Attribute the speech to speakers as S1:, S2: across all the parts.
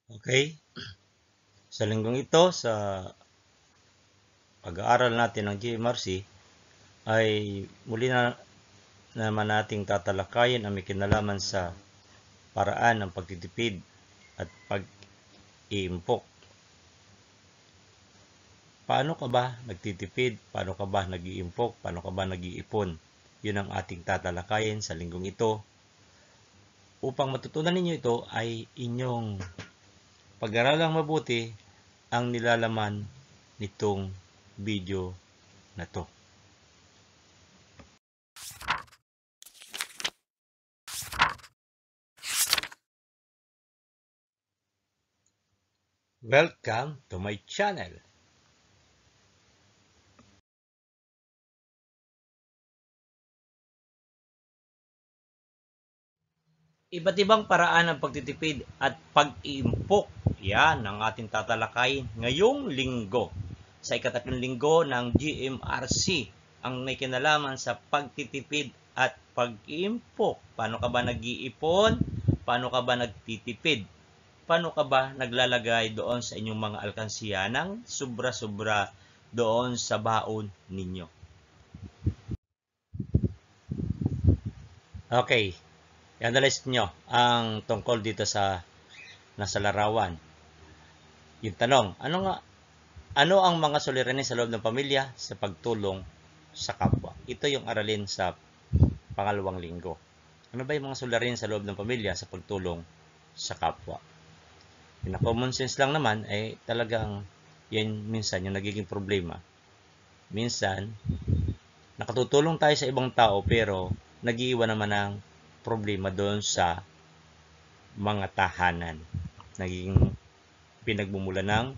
S1: Okay? Sa linggong ito, sa pag-aaral natin ng GMRC, ay muli na naman nating tatalakayin ang may kinalaman sa paraan ng pagtitipid at pag-iimpok. Paano ka ba nagtitipid? Paano ka ba nag-iimpok? Paano ka ba nag-iipon? Yun ang ating tatalakayin sa linggong ito. Upang matutunan ninyo ito ay inyong pag-aralang mabuti ang nilalaman nitong video na to. Welcome to my channel. Iba't ibang paraan ng pagtitipid at pag-iimpok. Yan ang ating tatalakayin ngayong linggo. Sa ikatatlong linggo ng GMRC, ang may kinalaman sa pagtitipid at pag-iimpok. Paano ka ba nag-iipon? Paano ka ba nagtitipid? Paano ka ba naglalagay doon sa inyong mga alkansiya ng sobra-sobra doon sa baon ninyo? Okay, i-analyze nyo ang tungkol dito sa nasa larawan. Yung tanong, ano ang mga suliranin sa loob ng pamilya sa pagtulong sa kapwa? Ito yung aralin sa pangalawang linggo. Ano ba yung mga suliranin sa loob ng pamilya sa pagtulong sa kapwa? Yung common sense lang naman ay talagang yan minsan yung nagiging problema. Minsan, nakatutulong tayo sa ibang tao pero nag-iiwan naman ng problema doon sa mga tahanan. Nagiging pinagmumula ng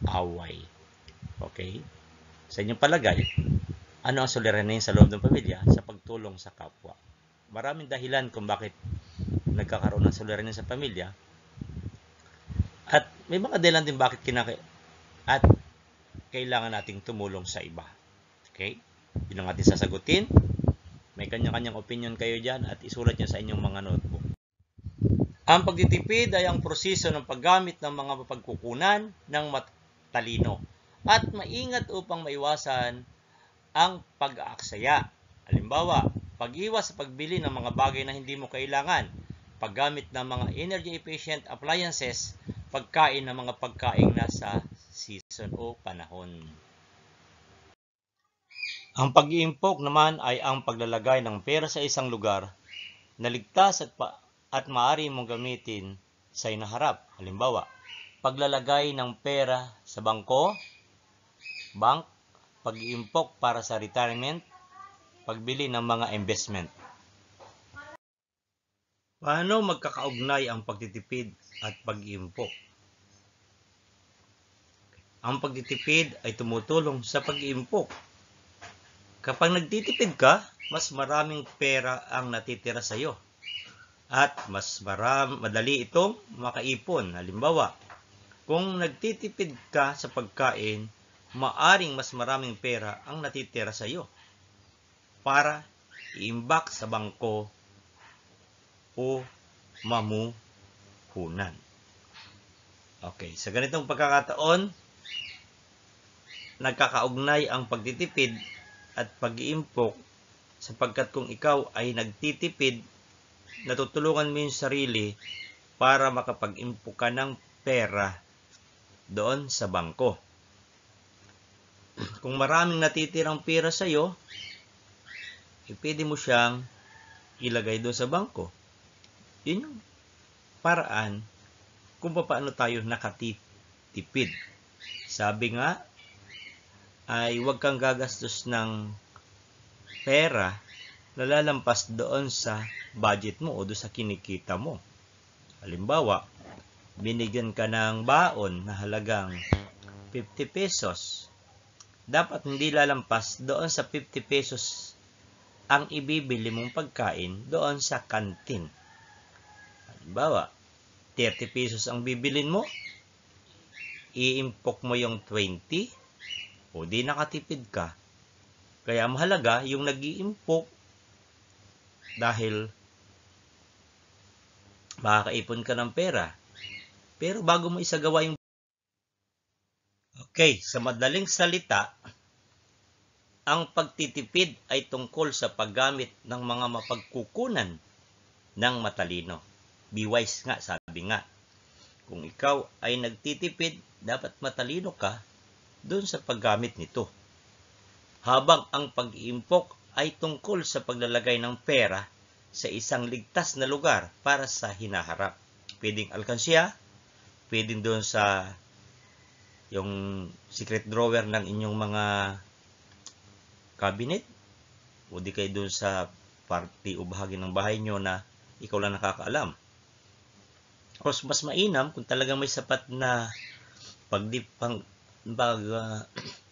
S1: away. Okay? Sa inyong palagay, ano ang suliranin sa loob ng pamilya sa pagtulong sa kapwa? Maraming dahilan kung bakit nagkakaroon ng suliranin sa pamilya. At may mga dahilan din bakit at kailangan nating tumulong sa iba. Okay? Yun ang ating sasagutin. May kanya-kanyang opinion kayo dyan at isulat nyo sa inyong mga notebook. Ang pagtitipid ay ang proseso ng paggamit ng mga mapagkukunan ng matalino at maingat upang maiwasan ang pag-aaksaya. Halimbawa, pag-iwas sa pagbili ng mga bagay na hindi mo kailangan, paggamit ng mga energy-efficient appliances, pagkain ng mga pagkain nasa season o panahon. Ang pag-iimpok naman ay ang paglalagay ng pera sa isang lugar na ligtas at maaari mong gamitin sa inaharap. Halimbawa, paglalagay ng pera sa bank, pag-iimpok para sa retirement, pagbili ng mga investment. Paano magkakaugnay ang pagtitipid at pag-iimpok? Ang pagtitipid ay tumutulong sa pag-iimpok. Kapag nagtitipid ka, mas maraming pera ang natitira sa iyo. At mas madali itong makaipon. Halimbawa, kung nagtitipid ka sa pagkain, maaring mas maraming pera ang natitira sa iyo para iimbak sa bangko o mamuhunan. Okay, sa ganitong pagkakataon, nagkakaugnay ang pagtitipid at pag-iimpok sapagkat kung ikaw ay nagtitipid, natutulungan mo yung sarili para makapag-impok ka ng pera doon sa bangko. Kung maraming natitirang pera sa iyo, pwede mo siyang ilagay doon sa bangko. Yun yung paraan kung paano tayo nakatitipid. Sabi nga, ay huwag kang gagastos ng pera na lalampas doon sa budget mo o doon sa kinikita mo. Halimbawa, binigyan ka ng baon na halagang 50 pesos. Dapat hindi lalampas doon sa 50 pesos ang ibibili mong pagkain doon sa kantin. Halimbawa, 30 pesos ang bibilin mo, iimpok mo yung 20, o di nakatipid ka. Kaya mahalaga yung nag-iimpok dahil makakaipon ka ng pera. Pero bago mo isagawa yung... Okay, sa madaling salita, ang pagtitipid ay tungkol sa paggamit ng mga mapagkukunan ng matalino. Be wise nga, sabi nga. Kung ikaw ay nagtitipid, dapat matalino ka doon sa paggamit nito. Habang ang pag-iimpok ay tungkol sa paglalagay ng pera sa isang ligtas na lugar para sa hinaharap. Pwedeng alkansya, pwedeng doon sa yung secret drawer ng inyong mga cabinet, o di kayo doon sa party o bahagi ng bahay nyo na ikaw lang nakakaalam. O mas mainam kung talagang may sapat na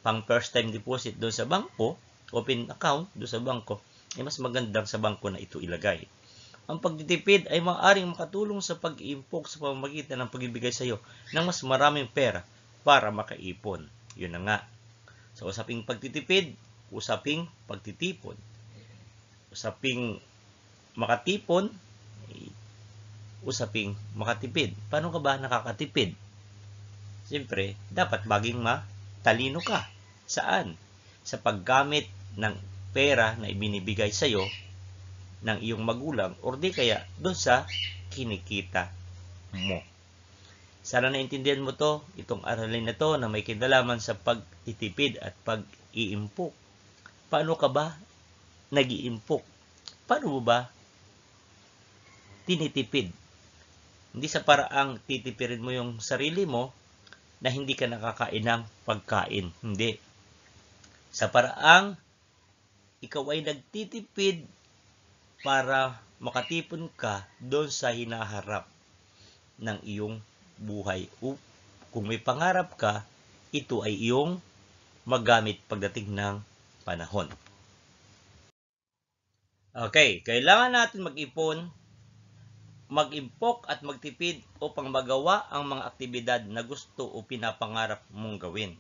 S1: pang first time deposit doon sa bangko, open account doon sa bangko, ay mas magandang sa bangko na ito ilagay. Ang pagtitipid ay maaaring makatulong sa pag-iimpok sa pamamagitan ng pagbibigay sa iyo ng mas maraming pera para makaipon. Yun na nga. Sa usaping pagtitipid, usaping pagtitipon. Usaping makatipon, usaping makatipid. Paano ka ba nakakatipid? Siyempre, dapat maging matalino ka. Saan? Sa paggamit ng pera na ibinibigay sa iyo ng iyong magulang or di kaya doon sa kinikita mo. Sana naintindihan mo to, itong aralin na to na may kinalaman sa pagtitipid at pag-iimpok. Paano ka ba nag-iimpok? Paano mo ba tinitipid? Hindi sa paraang titipirin mo yung sarili mo na hindi ka nakakain ng pagkain. Hindi. Sa paraang ikaw ay nagtitipid para makatipon ka doon sa hinaharap ng iyong buhay. O kung may pangarap ka, ito ay iyong magamit pagdating ng panahon. Okay, kailangan natin mag-ipon, mag-impok at magtipid upang magawa ang mga aktibidad na gusto o pinapangarap mong gawin.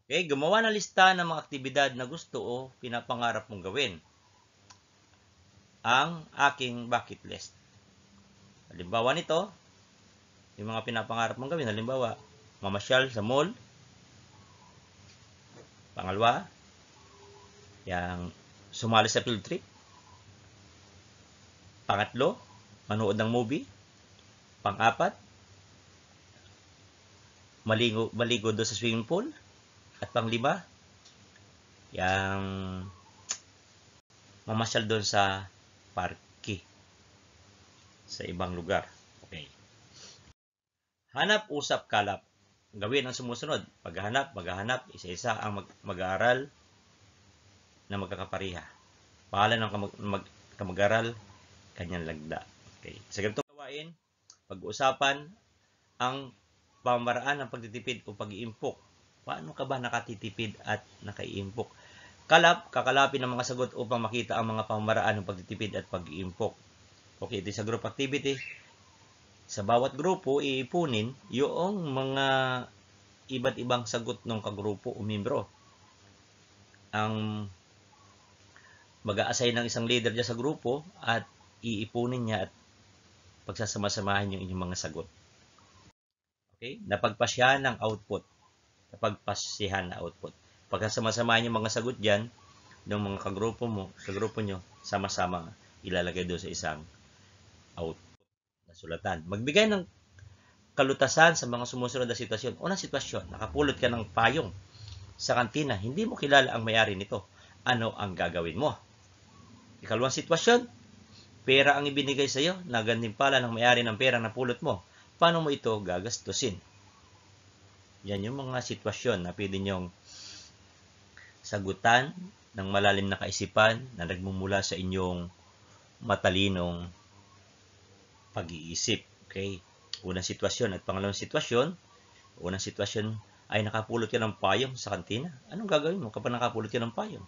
S1: Okay, gumawa ng lista ng mga aktibidad na gusto o pinapangarap mong gawin. Ang aking bucket list. Halimbawa nito, yung mga pinapangarap mong gawin, halimbawa, mamasyal sa mall. Pangalawa, yung sumali sa field trip. Pangatlo, manood ng movie. Pang-apat, maligo doon sa swimming pool. At pang-lima, yung mamasyal doon sa parke sa ibang lugar. Okay. Hanap, usap, kalap. Gawin ang sumusunod. Paghahanap, maghahanap, isa-isa ang mag-aaral na magkakapariha. Pangalan ng mag-aaral, kanyang lagda. Okay. Sa ganitong gawain, pag-uusapan ang pamamaraan ng pagtitipid o pag-iimpok. Paano ka ba nakatitipid at nakaiimpok? Kalap, kakalapin ang mga sagot upang makita ang mga pamamaraan ng pagtitipid at pag-iimpok. Okay, ito sa group activity. Sa bawat grupo, iipunin yung mga iba't ibang sagot ng kagrupo o membro. Ang mag-a-assign ng isang leader dyan sa grupo at iipunin niya at pagsasama-samahin yung inyong mga sagot. Okay? Napagpasyahan ng output. Napagpasyahan na output. Pagkasama-samahin yung mga sagot dyan, ng mga kagrupo mo, kagrupo nyo, sama-sama ilalagay doon sa isang output na sulatan. Magbigay ng kalutasan sa mga sumusunod na sitwasyon. Unang sitwasyon, nakapulot ka ng payong sa kantina. Hindi mo kilala ang may-ari nito. Ano ang gagawin mo? Ikalawang sitwasyon, pera ang ibinigay sa iyo na gantimpala ng may-ari ng pera na pulot mo. Paano mo ito gagastusin? Yan yung mga sitwasyon na pwede nyong sagutan ng malalim na kaisipan na nagmumula sa inyong matalinong pag-iisip. Okay? Unang sitwasyon at pangalawang sitwasyon. Unang sitwasyon ay nakapulot ka ng payong sa kantina. Anong gagawin mo kapag nakapulot ka ng payong?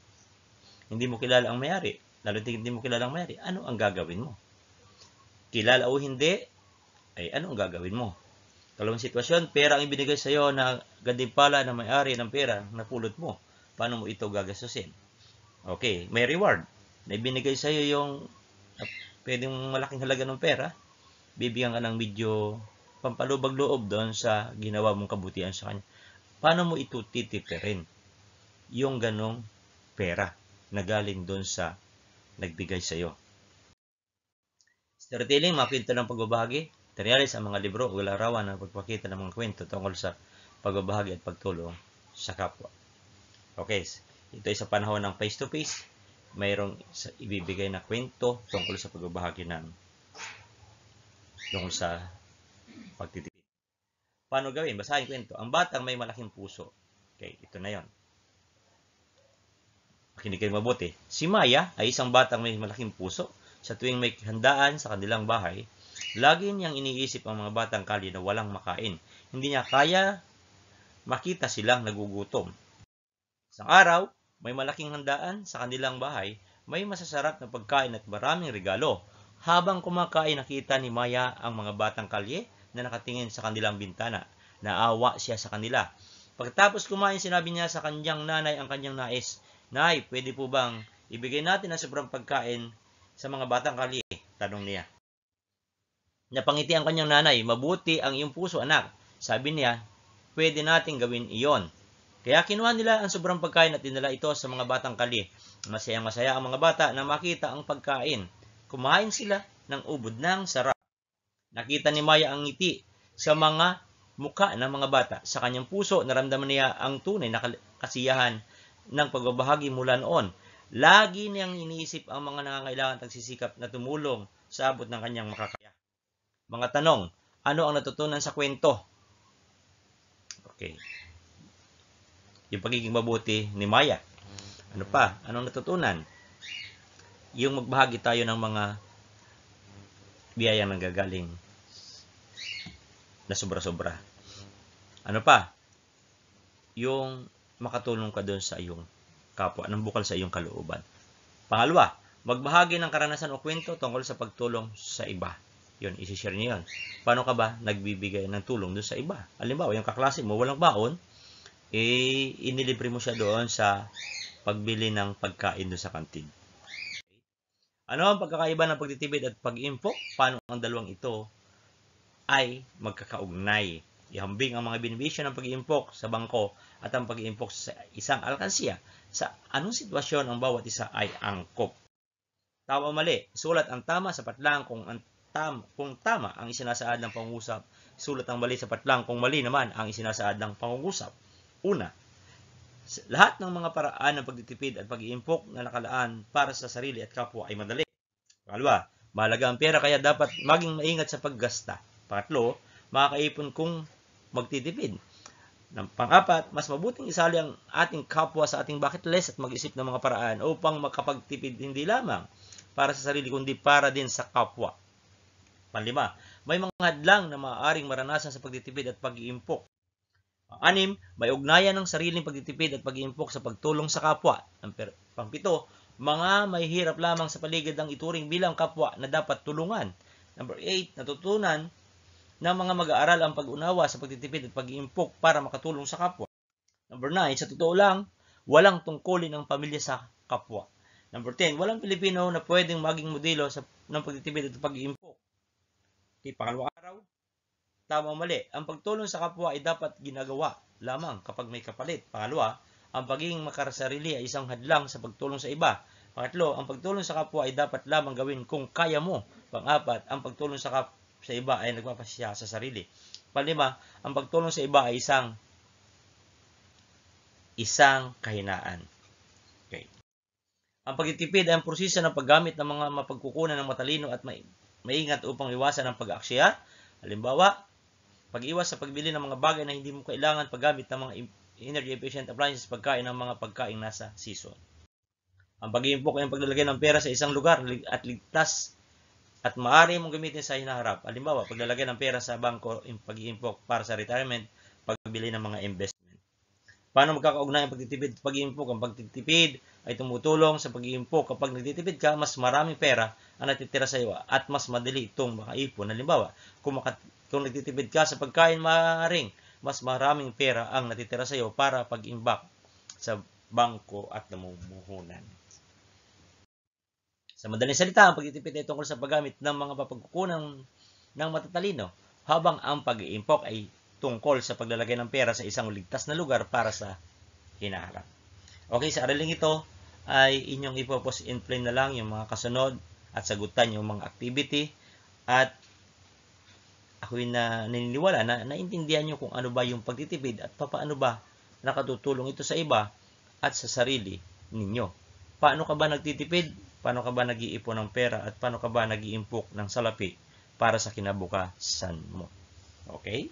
S1: Hindi mo kilala ang may-ari. Lalo hindi mo kilala ang may-ari. Ano ang gagawin mo? Kilala o hindi, ay ano ang gagawin mo? Kalawang sitwasyon, pera ang ibinigay sa iyo na gantimpala ng may-ari ng pera na pulot mo. Paano mo ito gagastusin? Okay, may reward na ibinigay sa iyo yung pwedeng malaking halaga ng pera. bibigyan ka ng medyo pampalubag-loob doon sa ginawa mong kabutihan sa kanya. Paano mo ito titipirin yung ganong pera na galing doon sa nagbigay sa iyo? Storytelling, mga kwento ng pagbabahagi. Materialis ang mga libro o larawan na pagpakita ng mga kwento tungkol sa pagbabahagi at pagtulong sa kapwa. Okay, ito ay sa panahon ng face-to-face. Mayroong ibibigay na kwento tungkol sa pagbabahagi tungkol sa pagtitipid. Paano gawin? Basahin kwento. Ang batang may malaking puso. Okay, ito na yon. Makinig kayo mabuti. Si Maya ay isang batang may malaking puso. Sa tuwing may handaan sa kanilang bahay, lagi niyang iniisip ang mga batang kali na walang makain. Hindi niya kaya makita silang nagugutom. Isang araw, may malaking handaan sa kanilang bahay, may masasarap na pagkain at maraming regalo. Habang kumakain, nakita ni Maya ang mga batang kalye na nakatingin sa kanilang bintana. Naawa siya sa kanila. Pagkatapos kumain, sinabi niya sa kanyang nanay ang kanyang nais. Nay, pwede po bang ibigay natin ang sobrang pagkain sa mga batang kalye? Tanong niya. Napangiti ang kanyang nanay. Mabuti ang iyong puso, anak. Sabi niya, pwede nating gawin iyon. Kaya kinuha nila ang sobrang pagkain at dinala ito sa mga batang kalye. Masayang-masaya ang mga bata na makita ang pagkain. Kumain sila ng ubod ng sarap. Nakita ni Maya ang ngiti sa mga mukha ng mga bata. Sa kanyang puso, naramdaman niya ang tunay na kasiyahan ng pagbabahagi mula noon. Lagi niyang iniisip ang mga nangangailangan at nagsisikap na tumulong sa abot ng kanyang makakaya. Mga tanong, ano ang natutunan sa kwento? Okay. Yung pagiging mabuti ni Maya. Ano pa? Anong natutunan? Yung magbahagi tayo ng mga biyayang nanggagaling na sobra-sobra. Ano pa? Yung makatulong ka doon sa iyong kapwa, nang bukal sa iyong kalooban. Pangalawa, magbahagi ng karanasan o kwento tungkol sa pagtulong sa iba. Yun, isi-share niyo yun. Paano ka ba nagbibigay ng tulong doon sa iba? Halimbawa, yung kaklase mo, walang baon, inilibre mo siya doon sa pagbili ng pagkain doon sa kantin. Ano ang pagkakaiba ng pagtitipid at pag-iimpok? Paano ang dalawang ito ay magkakaugnay? Ihambing ang mga benepisyo ng pag-iimpok sa bangko at ang pag-iimpok sa isang alkansiya. Sa anong sitwasyon ang bawat isa ay angkop? Tama o mali? Sulat ang tama sapat lang kung tama ang isinasaad ng pangungusap. Sulat ang mali sapat lang kung mali naman ang isinasaad ng pangungusap. Una, lahat ng mga paraan ng pagtitipid at pag-iimpok na nakalaan para sa sarili at kapwa ay madali. Pangalawa, mahalaga ang pera kaya dapat maging maingat sa paggasta. Pangatlo, makakaipon kung magtitipid. Pang-apat, mas mabuting isali ang ating kapwa sa ating bucket list at mag-isip ng mga paraan upang makapagtipid hindi lamang para sa sarili kundi para din sa kapwa. Panlima, may mga hadlang na maaaring maranasan sa pagtitipid at pag-iimpok. Anim, may ugnayan ng sariling pagtitipid at pag-iimpok sa pagtulong sa kapwa. Pangpito, mga may hirap lamang sa paligid ang ituring bilang kapwa na dapat tulungan. Number 8, natutunan ng mga mag-aaral ang pag-unawa sa pagtitipid at pag-iimpok para makatulong sa kapwa. Number 9, sa totoo lang, walang tungkulin ang pamilya sa kapwa. Number 10, walang Pilipino na pwedeng maging modelo ng pagtitipid at pag-iimpok. Okay, pangalawang araw, tama o mali, ang pagtulong sa kapwa ay dapat ginagawa lamang kapag may kapalit. Pangalawa, ang pagiging makasarili ay isang hadlang sa pagtulong sa iba. Pangatlo, ang pagtulong sa kapwa ay dapat lamang gawin kung kaya mo. Pang-apat, ang pagtulong sa iba ay nagpapasya sa sarili. Panglima, ang pagtulong sa iba ay isang kahinaan. Okay. Ang pagtitipid ay ang proseso ng paggamit ng mga mapagkukunan ng matalino at maingat upang iwasan ang pag-aaksaya. Halimbawa, pag-iwas sa pagbili ng mga bagay na hindi mo kailangan, paggamit ng mga energy efficient appliances, pagkain ng mga pagkain nasa season. Ang pag-iimpok ay ang paglalagay ng pera sa isang lugar at ligtas at maaari mong gamitin sa hinaharap. Halimbawa, paglalagay ng pera sa bangko, pag-iimpok para sa retirement, pagbili ng mga investment. Paano magkakaugnay ang pagtitipid at pag-iimpok? Ang pagtitipid ay tumutulong sa pag-iimpok. Kapag nagtitipid ka, mas maraming pera ang natitira sa iyo at mas madali itong makaipon. Halimbawa, kung nagtitipid ka sa pagkain, maaaring mas maraming pera ang natitira sa iyo para pag-imbak sa bangko at namumuhunan. Sa madaling salita, ang pagtitipid ay tungkol sa paggamit ng mga mapagkukunang ng matatalino, habang ang pag-iimpok ay tungkol sa paglalagay ng pera sa isang ligtas na lugar para sa hinaharap. Okay, sa araling ito ay inyong ipopost in plain na lang yung mga kasunod at sagutan yung mga activity, at ako'y naniniwala na naintindihan nyo kung ano ba yung pagtitipid at paano ba nakatutulong ito sa iba at sa sarili ninyo. Paano ka ba nagtitipid? Paano ka ba nag-iipon ng pera? At paano ka ba nag-iimpok ng salapi para sa kinabukasan mo? Okay?